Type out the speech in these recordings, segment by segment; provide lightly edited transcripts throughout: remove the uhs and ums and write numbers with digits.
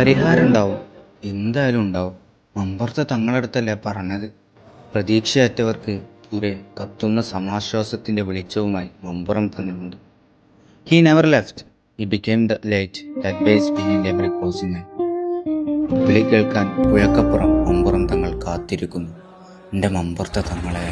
പരിഹാരം ഉണ്ടാവും, എന്തായാലും ഉണ്ടാവും. മമ്പുറത്തെ തങ്ങളടുത്തല്ലേ പറഞ്ഞത്. പ്രതീക്ഷയറ്റവർക്ക് ഒരു കത്തുന്ന സമാശ്വാസത്തിൻ്റെ വെളിച്ചവുമായി മമ്പുറം തന്നിട്ടുണ്ട്. He never left. He became the light that bears behind every closing eye. വിളി കേൾക്കാൻ പുഴക്കപ്പുറം മമ്പുറം തങ്ങൾ കാത്തിരിക്കുന്നു. എൻ്റെ മമ്പുറത്തെ തങ്ങളെ.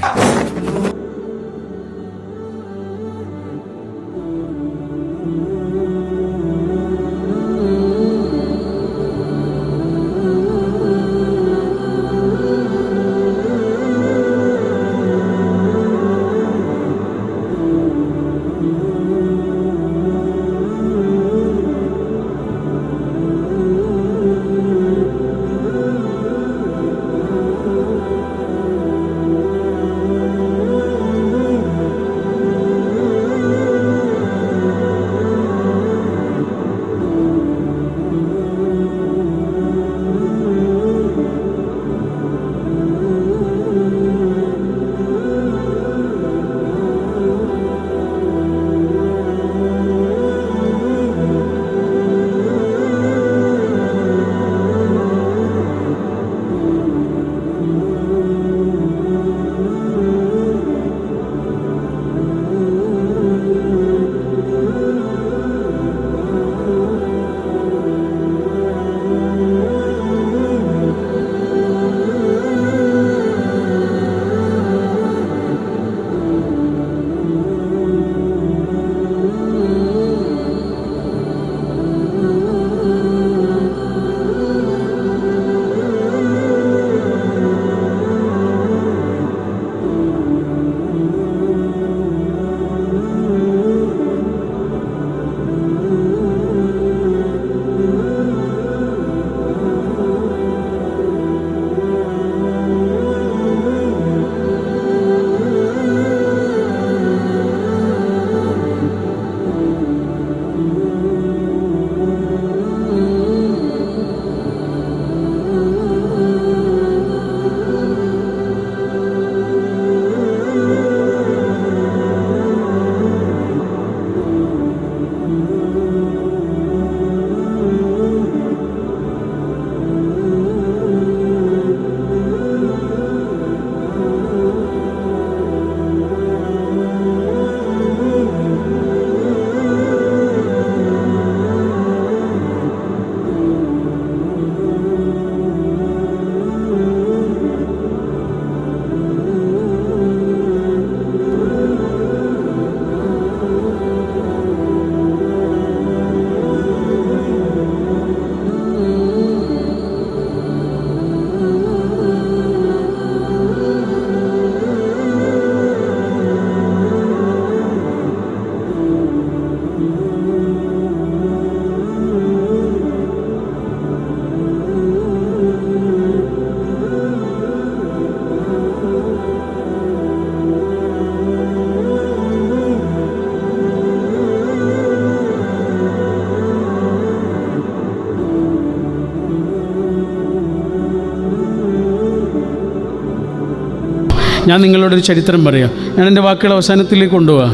ഞാൻ നിങ്ങളോടൊരു ചരിത്രം പറയാം. ഞാൻ എൻ്റെ വാക്കുകൾ അവസാനത്തിലേക്ക് കൊണ്ടുപോകാം.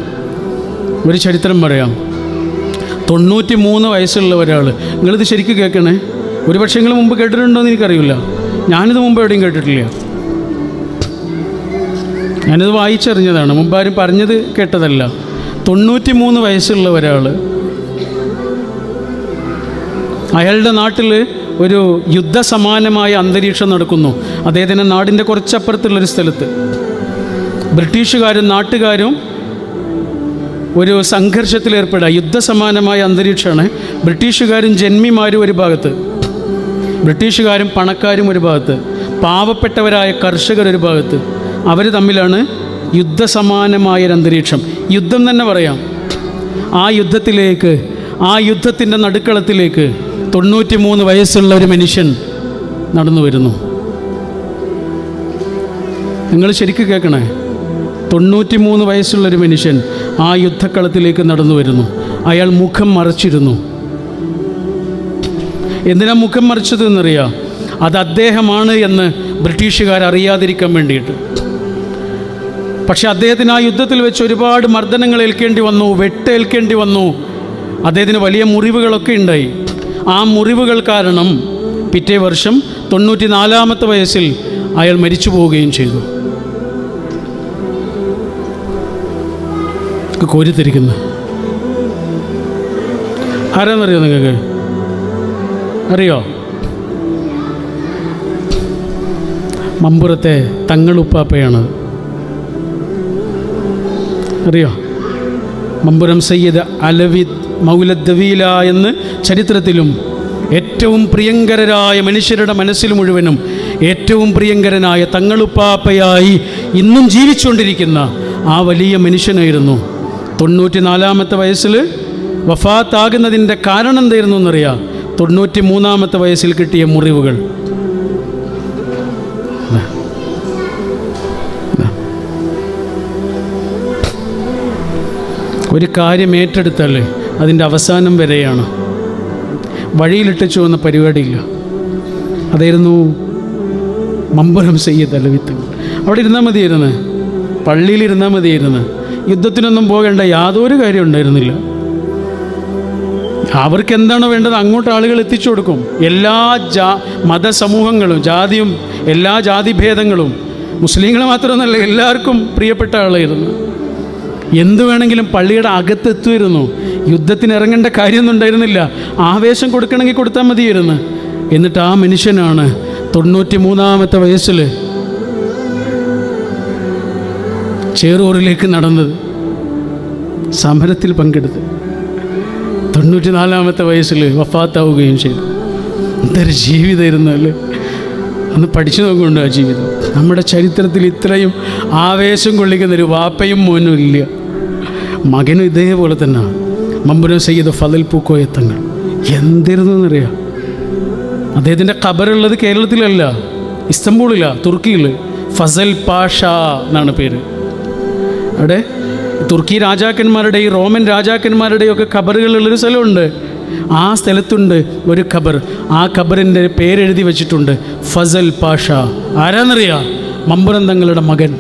ഒരു ചരിത്രം പറയാം. 93 വയസ്സുള്ള ഒരാൾ, നിങ്ങളിത് ശരിക്കും കേൾക്കണേ. ഒരു പക്ഷേ നിങ്ങൾ മുമ്പ് കേട്ടിട്ടുണ്ടോ എന്ന് എനിക്കറിയില്ല. ഞാനിത് മുമ്പ് എവിടെയും കേട്ടിട്ടില്ല. ഞാനിത് വായിച്ചറിഞ്ഞതാണ്, മുമ്പാരും പറഞ്ഞത് കേട്ടതല്ല. 93 വയസ്സുള്ള ഒരാൾ, അയാളുടെ നാട്ടിൽ ഒരു യുദ്ധസമാനമായ അന്തരീക്ഷം നടക്കുന്നു. അദ്ദേഹത്തിൻ്റെ നാടിൻ്റെ കുറച്ചപ്പുറത്തുള്ളൊരു സ്ഥലത്ത് ബ്രിട്ടീഷുകാരും നാട്ടുകാരും ഒരു സംഘർഷത്തിലേർപ്പെടുക. യുദ്ധസമാനമായ അന്തരീക്ഷമാണ്. ബ്രിട്ടീഷുകാരും ജന്മിമാരും ഒരു ഭാഗത്ത്, ബ്രിട്ടീഷുകാരും പണക്കാരും ഒരു ഭാഗത്ത്, പാവപ്പെട്ടവരായ കർഷകർ ഒരു ഭാഗത്ത്. അവർ തമ്മിലാണ് യുദ്ധസമാനമായൊരു അന്തരീക്ഷം. യുദ്ധം തന്നെ പറയാം. ആ യുദ്ധത്തിലേക്ക്, ആ യുദ്ധത്തിൻ്റെ നടുക്കളത്തിലേക്ക് 93 വയസ്സുള്ള ഒരു മനുഷ്യൻ നടന്നു വരുന്നു. നിങ്ങൾ ശരിക്കും കേൾക്കണേ. 93 വയസ്സുള്ളൊരു മനുഷ്യൻ ആ യുദ്ധക്കളത്തിലേക്ക് നടന്നു വരുന്നു. അയാൾ മുഖം മറച്ചിരുന്നു. എന്തിനാ മുഖം മറിച്ചതെന്നറിയാം? അത് അദ്ദേഹമാണ് എന്ന് ബ്രിട്ടീഷുകാർ അറിയാതിരിക്കാൻ വേണ്ടിയിട്ട്. പക്ഷെ അദ്ദേഹത്തിന് ആ യുദ്ധത്തിൽ വെച്ച് ഒരുപാട് മർദ്ദനങ്ങൾ ഏൽക്കേണ്ടി വന്നു, വെട്ടേൽക്കേണ്ടി വന്നു. അദ്ദേഹത്തിന് വലിയ മുറിവുകളൊക്കെ ഉണ്ടായി. ആ മുറിവുകൾ കാരണം പിറ്റേ വർഷം 94-ാമത്തെ വയസ്സിൽ അയാൾ മരിച്ചു പോവുകയും ചെയ്തു. കോരിത്തിരിക്കുന്നു. ആരാന്നറിയോ നിങ്ങൾക്ക്? അറിയോ? മമ്പുറത്തെ തങ്ങളുപ്പാപ്പയാണ്. അറിയോ? മമ്പുറം സയ്യിദ് അലവി മൗലദ്ദവീല എന്ന് ചരിത്രത്തിലും ഏറ്റവും പ്രിയങ്കരരായ മനുഷ്യരുടെ മനസ്സിൽ മുഴുവനും ഏറ്റവും പ്രിയങ്കരനായ തങ്ങളുപ്പാപ്പയായി ഇന്നും ജീവിച്ചുകൊണ്ടിരിക്കുന്ന ആ വലിയ മനുഷ്യനായിരുന്നു. 94-ാമത്തെ വയസ്സിൽ വഫാത്താകുന്നതിൻ്റെ കാരണം എന്തായിരുന്നു എന്നറിയാം? 93-ാമത്തെ വയസ്സിൽ കിട്ടിയ മുറിവുകൾ. ഒരു കാര്യം ഏറ്റെടുത്താൽ അതിൻ്റെ അവസാനം വരെയാണ്. വഴിയിലിട്ടു വന്ന പരിപാടിയില്ല. അതായിരുന്നു മമ്പുറം സയ്യിദ് അലവി തങ്ങൾ. അവിടെ ഇരുന്നാൽ മതിയായിരുന്നു, പള്ളിയിലിരുന്നാൽ മതിയായിരുന്നു. യുദ്ധത്തിനൊന്നും പോകേണ്ട യാതൊരു കാര്യം ഉണ്ടായിരുന്നില്ല. അവർക്ക് എന്താണോ വേണ്ടത് അങ്ങോട്ട് ആളുകൾ എത്തിച്ചു കൊടുക്കും. എല്ലാ മതസമൂഹങ്ങളും ജാതിയും എല്ലാ ജാതിഭേദങ്ങളും മുസ്ലിങ്ങൾ മാത്രമൊന്നുമല്ല, എല്ലാവർക്കും പ്രിയപ്പെട്ട ആളായിരുന്നു. എന്തു വേണമെങ്കിലും പള്ളിയുടെ അകത്തെത്തുമായിരുന്നു. യുദ്ധത്തിന് ഇറങ്ങേണ്ട കാര്യമൊന്നും ഉണ്ടായിരുന്നില്ല. ആവേശം കൊടുക്കണമെങ്കിൽ കൊടുത്താൽ മതിയായിരുന്നു. എന്നിട്ട് ആ മനുഷ്യനാണ് 93-ാമത്തെ വയസ്സിൽ ചേറൂരിലേക്ക് നടന്നത്, സമരത്തിൽ പങ്കെടുത്ത് 94-ാമത്തെ വയസ്സിൽ വഫാത്താവുകയും ചെയ്തു. എന്തൊരു ജീവിതമായിരുന്നു അല്ലേ! അന്ന് പഠിച്ചു നോക്കുന്നുണ്ട് ആ ജീവിതം. നമ്മുടെ ചരിത്രത്തിൽ ഇത്രയും ആവേശം കൊള്ളിക്കുന്നൊരു വാപ്പയും മോനും ഇല്ല. മകനും ഇതേപോലെ തന്നെ. മമ്പുറം സയ്യിദ് ഫളൽ പൂക്കോയ തങ്ങൾ എന്തായിരുന്നു എന്നറിയാം? അദ്ദേഹത്തിൻ്റെ ഖബറുള്ളത് കേരളത്തിലല്ല, ഇസ്തംബൂളിലാണ്, തുർക്കിയിൽ. ഫസൽ പാഷ എന്നാണ് പേര്. അവിടെ തുർക്കി രാജാക്കന്മാരുടെയും റോമൻ രാജാക്കന്മാരുടെയും ഒക്കെ ഖബറുകളുള്ളൊരു സ്ഥലമുണ്ട്. ആ സ്ഥലത്തുണ്ട് ഒരു ഖബർ. ആ ഖബറിൻ്റെ പേരെഴുതി വെച്ചിട്ടുണ്ട് ഫസൽ പാഷ. ആരാന്നറിയാം? മമ്പുറം തങ്ങളുടെ മകൻ.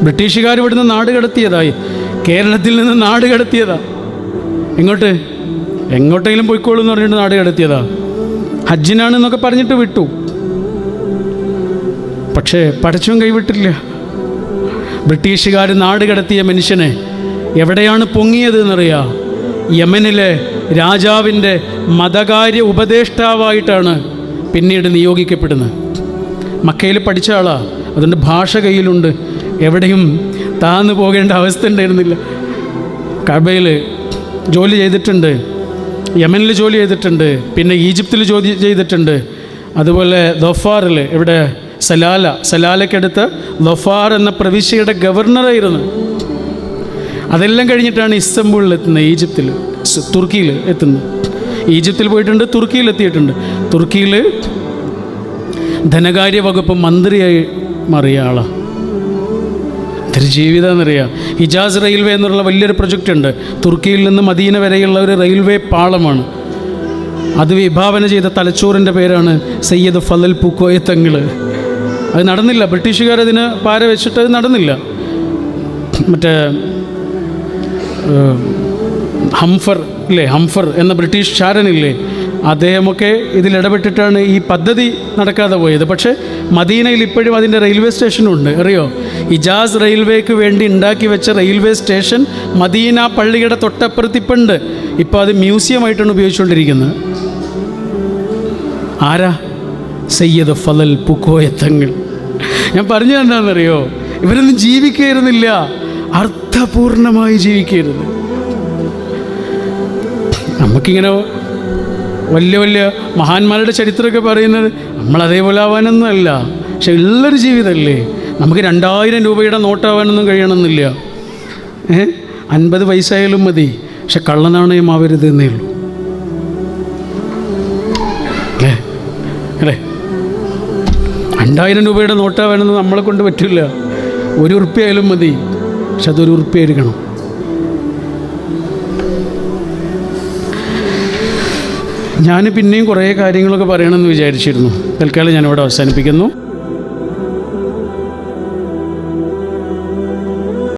ബ്രിട്ടീഷുകാർ ഇവിടുന്ന് നാട് കടത്തിയതായി, കേരളത്തിൽ നിന്ന് നാട് കടത്തിയതാ. എങ്ങോട്ടെങ്കിലും പോയിക്കോളൂ എന്ന് പറഞ്ഞിട്ട് നാട് കടത്തിയതാ. ഹജ്ജിനാണെന്നൊക്കെ പറഞ്ഞിട്ട് വിട്ടു. പക്ഷേ പടച്ചവൻ കൈവിട്ടില്ല. ബ്രിട്ടീഷുകാർ നാട് കടത്തിയ മനുഷ്യനെ എവിടെയാണ് പൊങ്ങിയത് എന്നറിയാം? യമനിലെ രാജാവിൻ്റെ മതകാര്യ ഉപദേഷ്ടാവായിട്ടാണ് പിന്നീട് നിയോഗിക്കപ്പെടുന്നത്. മക്കയിൽ പഠിച്ച ആളാണ്, അതുകൊണ്ട് ഭാഷ കയ്യിലുണ്ട്. എവിടെയും താന്നു പോകേണ്ട അവസ്ഥ ഉണ്ടായിരുന്നില്ല. കഅബയിൽ ജോലി ചെയ്തിട്ടുണ്ട്, യമനിൽ ജോലി ചെയ്തിട്ടുണ്ട്, പിന്നെ ഈജിപ്തിൽ ജോലി ചെയ്തിട്ടുണ്ട്. അതുപോലെ ദൊഫാറിൽ, ഇവിടെ സലാലയ്ക്കടുത്ത് ദൊഫാർ എന്ന പ്രവിശ്യയുടെ ഗവർണറായിരുന്നു. അതെല്ലാം കഴിഞ്ഞിട്ടാണ് ഇസ്തംബൂളിൽ എത്തുന്നത്, തുർക്കിയിൽ എത്തുന്നത്. ഈജിപ്തിൽ പോയിട്ടുണ്ട്, തുർക്കിയിൽ എത്തിയിട്ടുണ്ട്. തുർക്കിയിൽ ധനകാര്യ വകുപ്പ് മന്ത്രിയായി മാറിയ ആളാണ്. ഇതൊരു ജീവിതമെന്നറിയാം. ഹിജാസ് റെയിൽവേ എന്നുള്ള വലിയൊരു പ്രൊജക്റ്റ് ഉണ്ട്. തുർക്കിയിൽ നിന്ന് മദീന വരെയുള്ള ഒരു റെയിൽവേ പാളമാണ്. അത് വിഭാവന ചെയ്ത തലച്ചോറിൻ്റെ പേരാണ് സയ്യിദ് ഫളൽ പൂക്കോയ തങ്ങൾ. അത് നടന്നില്ല, ബ്രിട്ടീഷുകാരതിന് പാര വെച്ചിട്ട് അത് നടന്നില്ല. മറ്റേ ഹംഫർ എന്ന ബ്രിട്ടീഷ് ചാരനില്ലേ, അദ്ദേഹമൊക്കെ ഇതിലിടപെട്ടിട്ടാണ് ഈ പദ്ധതി നടക്കാതെ പോയത്. പക്ഷേ മദീനയിൽ ഇപ്പോഴും അതിൻ്റെ റെയിൽവേ സ്റ്റേഷനുണ്ട്. അറിയോ? ഹിജാസ് റെയിൽവേക്ക് വേണ്ടി ഉണ്ടാക്കി വെച്ച റെയിൽവേ സ്റ്റേഷൻ മദീന പള്ളിയുടെ തൊട്ടപ്പുറത്തിപ്പുണ്ട്. ഇപ്പോൾ അത് മ്യൂസിയമായിട്ടാണ് ഉപയോഗിച്ചുകൊണ്ടിരിക്കുന്നത്. ആരാ? സയ്യിദ് ഫളൽ പൂക്കോയ തങ്ങൾ. ഞാൻ പറഞ്ഞു എന്താണെന്നറിയോ? ഇവരൊന്നും ജീവിക്കുകയായിരുന്നില്ല, അർത്ഥപൂർണമായി ജീവിക്കരുത്. നമുക്കിങ്ങനെ വലിയ വലിയ മഹാന്മാരുടെ ചരിത്രമൊക്കെ പറയുന്നത് നമ്മൾ അതേപോലെ ആവാനൊന്നും അല്ല. പക്ഷെ ഉള്ളൊരു ജീവിതമല്ലേ. നമുക്ക് 2000 രൂപയുടെ നോട്ടാവാനൊന്നും കഴിയണമെന്നില്ല. 50 പൈസയായാലും മതി, പക്ഷെ കള്ളനാണയം ആവരുത് എന്നേ ഉള്ളൂ. അല്ലേ? 2000 രൂപയുടെ നോട്ടാവാനൊന്നും നമ്മളെ കൊണ്ട് പറ്റില്ല. 1 ഉറുപ്പ്യ മതി, പക്ഷെ അതൊരു ഉറുപ്പ്യായിരിക്കണം. ഞാൻ പിന്നെയും കുറേ കാര്യങ്ങളൊക്കെ പറയണമെന്ന് വിചാരിച്ചിരുന്നു. തൽക്കാലം ഞാനിവിടെ അവസാനിപ്പിക്കുന്നു.